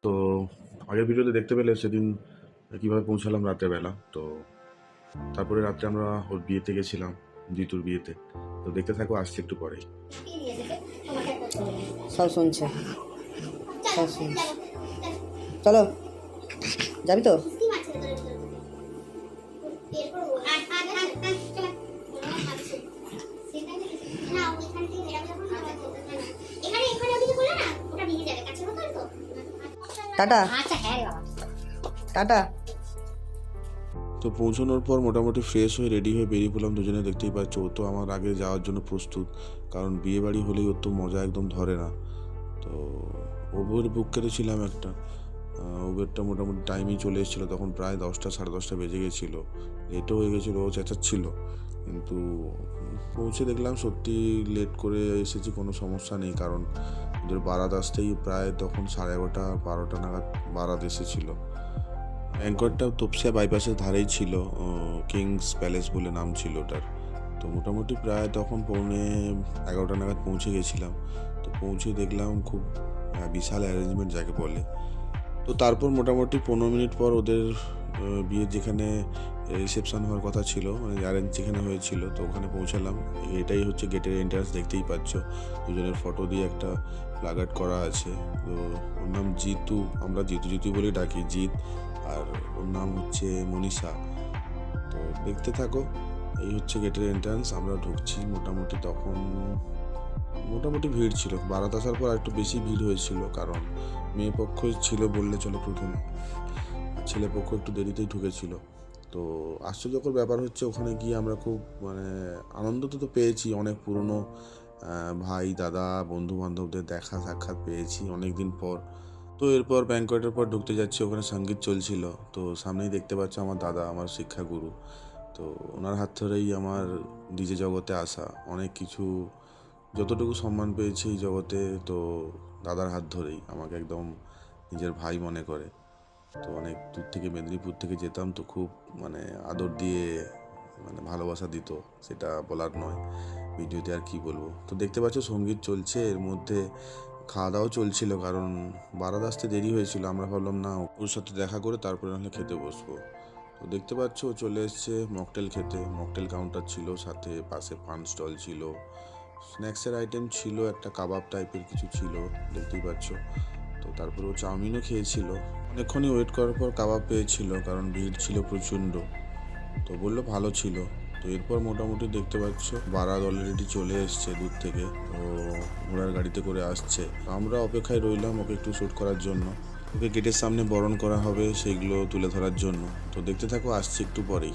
তো আগের ভিডিওতে দেখতে পেলে সেদিন কীভাবে পৌঁছালাম রাতের বেলা। তো তারপরে রাত্রে আমরা ওর বিয়েতে গেছিলাম, জিতুর বিয়েতে। তো দেখতে থাকো, আসছে একটু পরেই। সব শুনছে, সব শুনছে। চলো, যাবি তো? Tata tata. তো পৌঁছানোর পর মোটামুটি ফ্রেশ হয়ে রেডি হয়ে বেরিয়ে পড়লাম দুজনে। দেখতেই পাচ্ছ, ও তো আমার আগে যাওয়ার জন্য প্রস্তুত, কারণ বিয়ে বাড়ি হলেই ওর তো মজা একদম ধরে না। তো উবের বুক করেছিলাম একটা, উবেরটা মোটামুটি টাইমেই চলে এসেছিলো, তখন প্রায় 10টা সাড়ে 10টা বেজে গেছিলো, লেটও হয়ে গেছিলো, ও চেঁচাচ্ছিল। কিন্তু পৌঁছে দেখলাম সত্যি লেট করে এসেছি, কোনো সমস্যা নেই, কারণ ওদের বারাত আসতেই প্রায় তখন 11:30 12টা নাগাদ বারাত এসেছিলো। ব্যাঙ্ককটা তপসিয়া বাইপাসের ধারেই ছিল, কিংস প্যালেস বলে নাম ছিল ওটার। তো মোটামুটি প্রায় তখন 11:15 নাগাদ পৌঁছে গেছিলাম। তো পৌঁছে দেখলাম খুব বিশাল অ্যারেঞ্জমেন্ট যাকে বলে। তো তারপর মোটামুটি 15 মিনিট পর ওদের বিয়ের যেখানে রিসেপশন হওয়ার কথা ছিল, মানে অ্যারেঞ্জ যেখানে হয়েছিল, তো ওখানে পৌঁছালাম। এটাই হচ্ছে গেটের এন্ট্রান্স, দেখতেই পাচ্ছ। দুজনের ফটো দিয়ে একটা প্লাকার্ড করা আছে। তো ওর নাম জিতু, আমরা জিতু জিতু বলেই ডাকি, জিত। আর ওর নাম হচ্ছে মনীষা। তো দেখতে থাকো, এই হচ্ছে গেটের এন্ট্রান্স, আমরা ঢুকছি। মোটামুটি ভিড় ছিল। বারাত আসার পর একটু বেশি ভিড় হয়েছিল, কারণ মেয়ে পক্ষ ছিল বললে চলো প্রথমে, ছেলে পক্ষ একটু দেরিতেই ঢুকেছিল। তো আশ্চর্যকর ব্যাপার হচ্ছে, ওখানে গিয়ে আমরা খুব আনন্দ তো পেয়েছি, অনেক পুরনো ভাই দাদা বন্ধু বান্ধবদের দেখা সাক্ষাৎ পেয়েছি অনেক দিন পর। তো এরপর ব্যাঙ্কোয়েটের পর ঢুকতে যাচ্ছি, ওখানে সঙ্গীত চলছিল। তো সামনেই দেখতে পাচ্ছ আমার দাদা, আমার শিক্ষাগুরু। তো ওনার হাত ধরেই আমার ডিজে জগতে আসা, অনেক কিছু যতটুকু সম্মান পেয়েছি এই জগতে, তো দাদার হাত ধরেই আমাকে একদম নিজের ভাই মনে করে। তো অনেক দূর থেকে, মেদিনীপুর থেকে যেতাম, তো খুব আদর দিয়ে ভালোবাসা দিত, সেটা বলার নয়, ভিডিওতে আর কি বলবো। তো দেখতে পাচ্ছ সঙ্গীত চলছে, এর মধ্যে খাওয়া দাওয়াও চলছিল, কারণ বারাত আসতে দেরি হয়েছিল। আমরা ভাবলাম না, ওর সাথে দেখা করে তারপরে নাহলে খেতে বসবো। তো দেখতে পাচ্ছ চলে এসছে মকটেল খেতে, মকটেল কাউন্টার ছিল, সাথে পাশে পান স্টল ছিল, স্ন্যাক্সের আইটেম ছিল, একটা কাবাব টাইপের কিছু ছিল, দেখতেই পাচ্ছ। তো তারপরে ও চাউমিনও খেয়েছিল। অনেকক্ষণই ওয়েট করার পর কাবাব পেয়েছিল, কারণ ভিড় ছিল প্রচণ্ড। তো বললো ভালো ছিল। তো এরপর মোটামুটি দেখতে পাচ্ছ বারাত অলরেডি চলে এসছে দূর থেকে, তো ঘোড়ার গাড়িতে করে আসছে। আমরা অপেক্ষায় রইলাম ওকে একটু শ্যুট করার জন্য, ওকে গেটের সামনে বরণ করা হবে, সেইগুলো তুলে ধরার জন্য। তো দেখতে থাকো, আসছে একটু পরেই।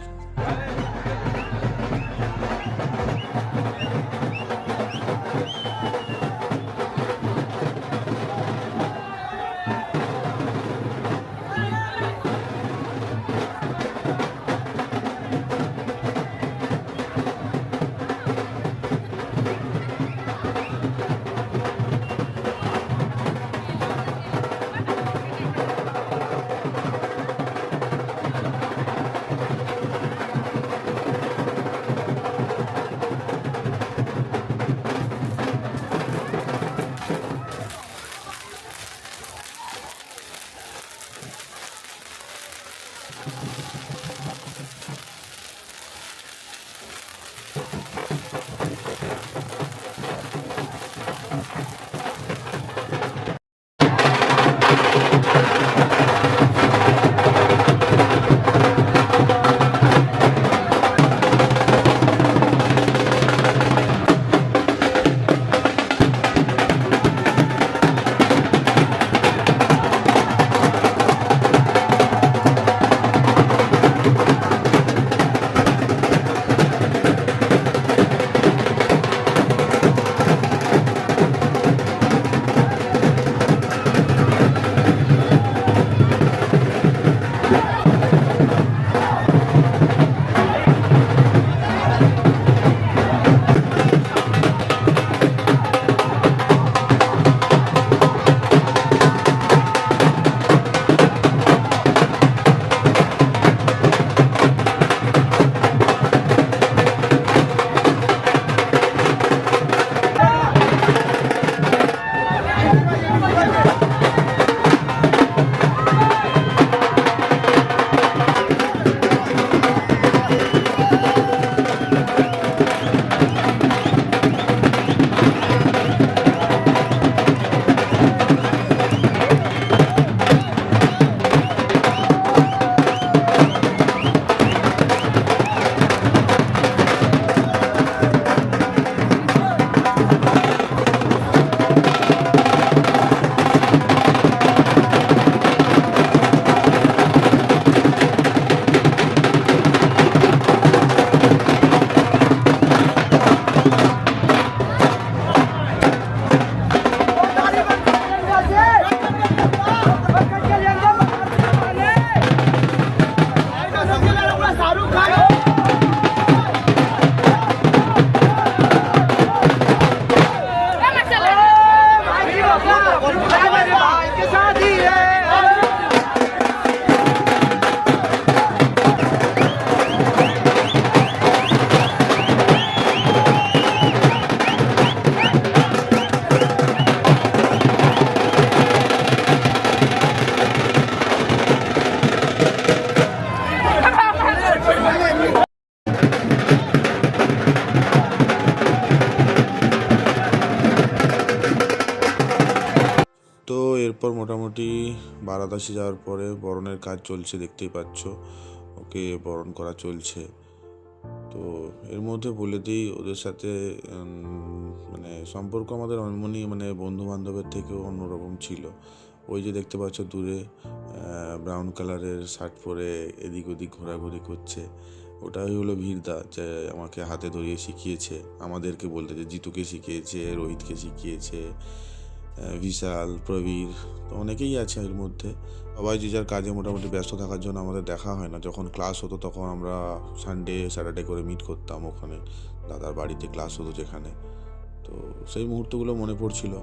তো এরপর মোটামুটি বারাদাসে যাওয়ার পরে বরণের কাজ চলছে, দেখতেই পাচ্ছ, ওকে বরণ করা চলছে। তো এর মধ্যে বলে দিই ওদের সাথে মানে সম্পর্ক আমাদের এমনই, মানে বন্ধু বান্ধবের থেকেও অন্যরকম ছিল। ওই যে দেখতে পাচ্ছ দূরে ব্রাউন কালারের শার্ট পরে এদিক ওদিক ঘোরাঘুরি করছে, ওটাই হলো ভিড়দা, যে আমাকে হাতে ধরিয়ে শিখিয়েছে, আমাদেরকে বলতে যে জিতুকে শিখিয়েছে, রোহিতকে শিখিয়েছে, বিশাল, প্রবীর, তো অনেকেই আছে এর মধ্যে। সবাই যে যার কাজে মোটামুটি ব্যস্ত থাকার জন্য আমাদের দেখা হয় না। যখন ক্লাস হতো তখন আমরা সানডে স্যাটারডে করে মিট করতাম ওখানে, দাদার বাড়িতে ক্লাস হতো যেখানে। তো সেই মুহূর্তগুলো মনে পড়ছিল।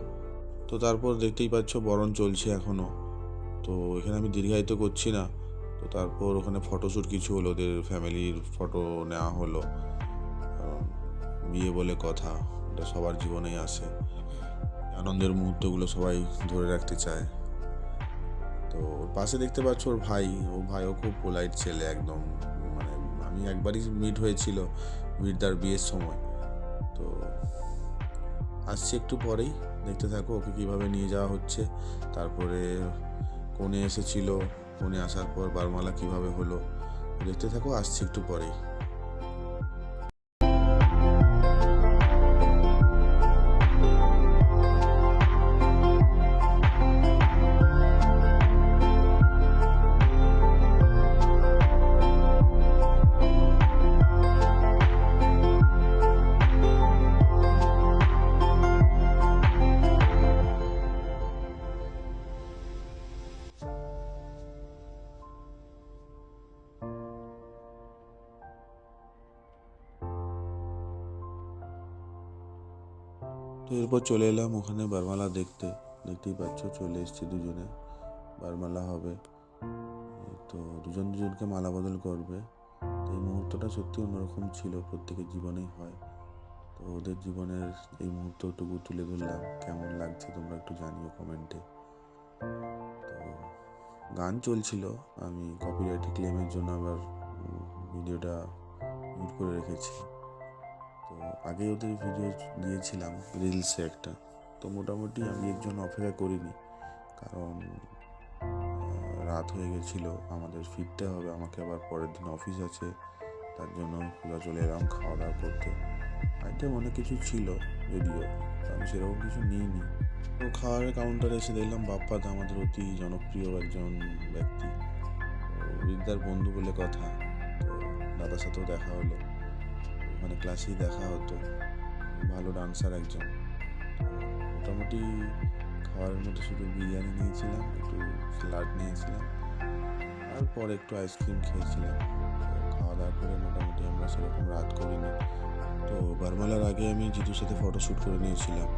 তো তারপর দেখতেই পাচ্ছ বরণ চলছে এখনও। তো এখানে আমি দীর্ঘায়িত করছি না। তো তারপর ওখানে ফটোশ্যুট কিছু হলো, ওদের ফ্যামিলির ফটো নেওয়া হলো। বিয়ে বলে কথা, এটা সবার জীবনেই আসে, আনন্দের মুহূর্তগুলো সবাই ধরে রাখতে চায়। তো ওর পাশে দেখতে পাচ্ছ ওর ভাই, ও ভাইও খুব পোলাইট ছেলে একদম, মানে আমি একবারই মিট হয়েছিল বীরদার বিয়ের সময়। তো আসছে একটু পরেই, দেখতে থাকো ওকে কীভাবে নিয়ে যাওয়া হচ্ছে। তারপরে কনে এসেছিল, কনে আসার পর বারমালা কীভাবে হলো, দেখতে থাকো, আসছে একটু পরেই। তো এরপর চলে এলাম ওখানে বারমালা দেখতে, দেখতেই পাচ্ছ চলে এসছে দুজনে, বারমালা হবে। তো দুজন দুজনকে মালা বদল করবে। তো এই মুহূর্তটা সত্যি অন্যরকম ছিল, প্রত্যেকের জীবনেই হয়। তো ওদের জীবনের এই মুহূর্তটুকু তুলে ধরলাম, কেমন লাগছে তোমরা একটু জানিও কমেন্টে। তো গান চলছিল, আমি কপিরাইট ক্লেমের জন্য আবার ভিডিওটা মিউট করে রেখেছি। তো আগে ওদের ভিডিও দিয়েছিলাম রিলসে একটা, তো মোটামুটি আমি এর জন্য অপেক্ষা করিনি, কারণ রাত হয়ে গেছিলো, আমাদের ফিরতে হবে, আমাকে আবার পরের দিন অফিস আছে, তার জন্য সোজা চলে এলাম খাওয়া দাওয়া করতে। আইটেম অনেক কিছু ছিল যদিও, আমি সেরকম কিছু নিইনি। তো খাওয়ারের কাউন্টারে এসে দেখলাম বাপ্পাদা, আমাদের অতি জনপ্রিয় একজন ব্যক্তি, বিদ্যার বন্ধু বলে কথা। তো দাদার সাথেও দেখা হলো, ওখানে ক্লাসেই দেখা হতো, ভালো ডান্সার একজন। মোটামুটি খাওয়ারের মধ্যে শুধু বিরিয়ানি নিয়েছিলাম, একটু স্যালাড নিয়েছিলাম, আর পরে একটু আইসক্রিম খেয়েছিলাম। তো খাওয়া দাওয়া করে মোটামুটি আমরা সেরকম রাত করিনি। তো বারমালার আগে আমি জিতুর সাথে ফটোশ্যুট করে নিয়েছিলাম,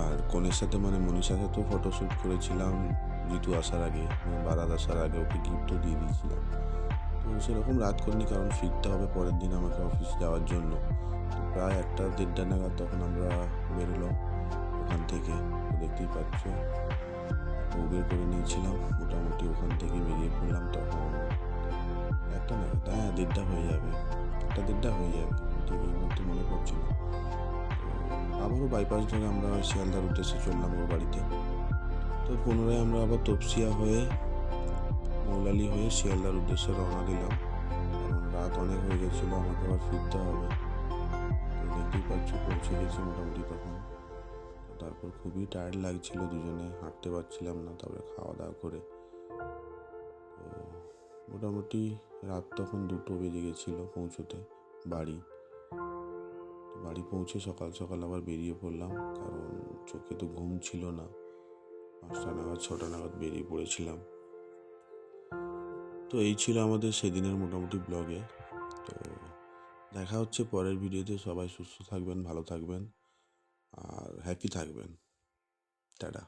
আর কনের সাথে মানে মনীষার সাথেও ফটোশ্যুট করেছিলাম জিতু আসার আগে, বারাত আসার আগে ওকে গিফটও দিয়ে দিয়েছিলাম। তো সেরকম রাত করিনি, কারণ ফিরতে হবে পরের দিন আমাকে অফিস যাওয়ার জন্য। তো প্রায় 1টা 1:30 নাগাদ তখন আমরা বেরোলাম ওখান থেকে। তো দেখতেই পাচ্ছ উবের করে নিয়েছিলাম, মোটামুটি ওখান থেকে বেরিয়ে পড়লাম তখন 1টা নাগাদ, হ্যাঁ 1:30 হয়ে যাবে, 1:30 হয়ে যাবে, ঠিক এই মুহূর্তে মনে পড়ছে না। তো আবারও বাইপাস ধরে আমরা শিয়ালদার উদ্দেশ্যে চললাম ওর বাড়িতে। তো পুনরায় আমরা আবার তপসিয়া হয়ে মৌলালি হয়ে শিয়ালদার উদ্দেশ্যে রওনা দিলাম, কারণ রাত অনেক হয়ে গেছিলো, আমাকে আবার ফিরতে হবে। তো দেখতেই পাচ্ছ পৌঁছে গেছি মোটামুটি তখন। তো তারপর খুবই টায়ার্ড লাগছিল দুজনে, হাঁটতে পারছিলাম না, তারপরে খাওয়া দাওয়া করে তো মোটামুটি রাত তখন 2টো বেজে গেছিলো পৌঁছতে বাড়ি। তো বাড়ি পৌঁছে সকাল সকাল আবার বেরিয়ে পড়লাম, কারণ চোখে তো ঘুম ছিল না। 5টা নাগাদ 6টা নাগাদ বেরিয়ে পড়েছিলাম। তো এই ছিল আমাদের সেদিনের মোটামুটি ব্লগে। তো দেখা হচ্ছে পরের ভিডিওতে, সবাই সুস্থ থাকবেন, ভালো থাকবেন, আর হ্যাপি থাকবেন। টাটা।